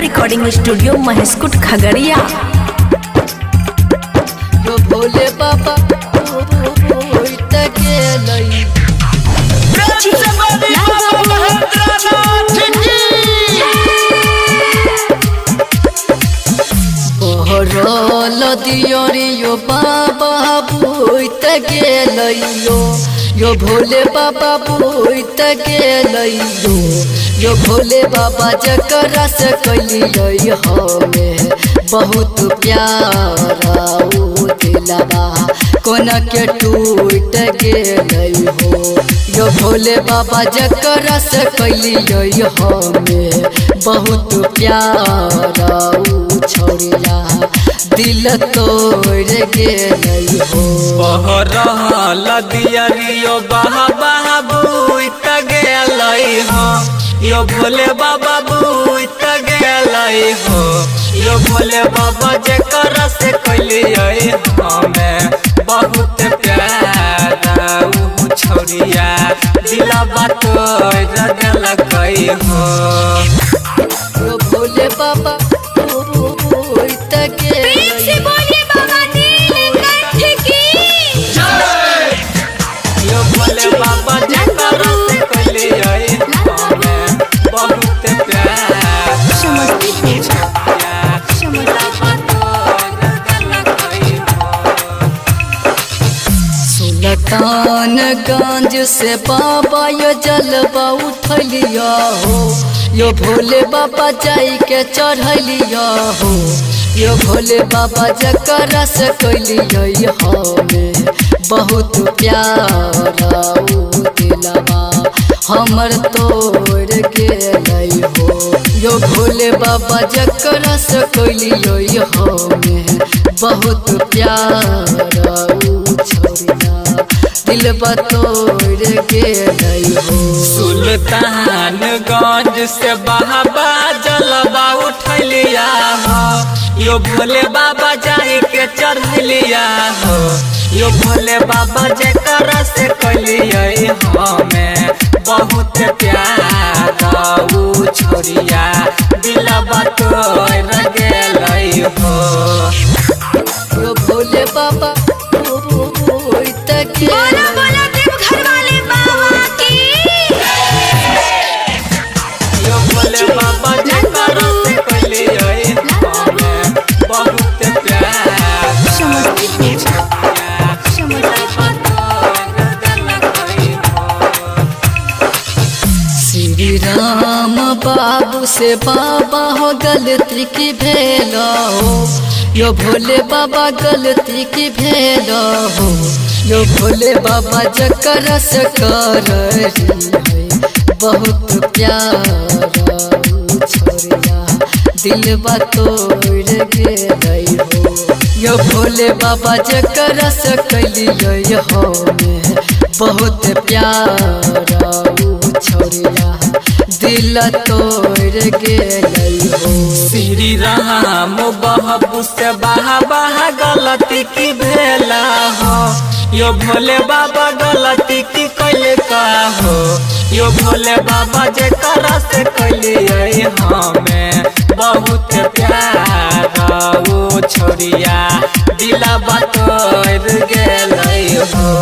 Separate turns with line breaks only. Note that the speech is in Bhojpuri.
Recording studio Maheshkut Khagaria.
यो भोले बाबा दियो बाबा बुत गेलैयो यो भोले बाबा बुत गेलैयो यो भोले बाबा जकरा से कैलियो हमें बहुत प्यारा उ दिलवा कोन के टूट गेलैयो यो भोले बाबा जकरा से कैलियो हमें बहुत प्यारा उ छोड़िया दिल तोड़ गेलई हो
बहरल दियरियो बाबा बुत गेलई हो यो भोले बाबा बुत गेलई हो यो भोले बाबा जकरा से कैलियै हमें बहुत प्यारा उ छोड़िया दिलवा तोड़ गेलकै हो
यो भोले बाबा सुल्तानगंज से बाबा यो जलवा उठलिया हो यो भोले बाबा जाई के चढ़लिया हो यो भोले बाबा जकरा से कैलियो हमें बहुत प्यारा उ दिलवा हमर तोड़ गेलई हो यो भोले बाबा जकरा से कैलियो हमें बहुत प्यारा उ छोड़िया दिलवा तोड़ गेलई हो
सुल्तानगंज से बाबा जलवा उठलिया हो यो भोले बाबा जाई के चढ़लिया हो यो भोले बाबा जकरा से कैलियै हमें बहुत प्यारा उ छोड़िया दिलवा तोड़ गेलई हो
यो भोले बाबा
यो भोले बाबा जकरा से कैलियै हमें बहुत प्यारा
श्री राम बाबू से बाबा हो गलती की भेलो हो यो भोले बाबा गलती की भेलो हो यो भोले बाबा जकरा से करही बहुत प्यारा उ छोड़िया दिलवा तोड़ गेलई हो यो भोले बाबा जकरा से कैलियो हमें बहुत प्यारा उ छोड़िया दिल तोड़ गेलई हो
श्री राम बाबू से बाबा गलती की भेला हो यो भोले बाबा गलती की कैले का हो यो भोले बाबा जकरा से कैलियै हमें बहुत प्यारा उ छोड़िया दिलवा तोड़ गेलई हो।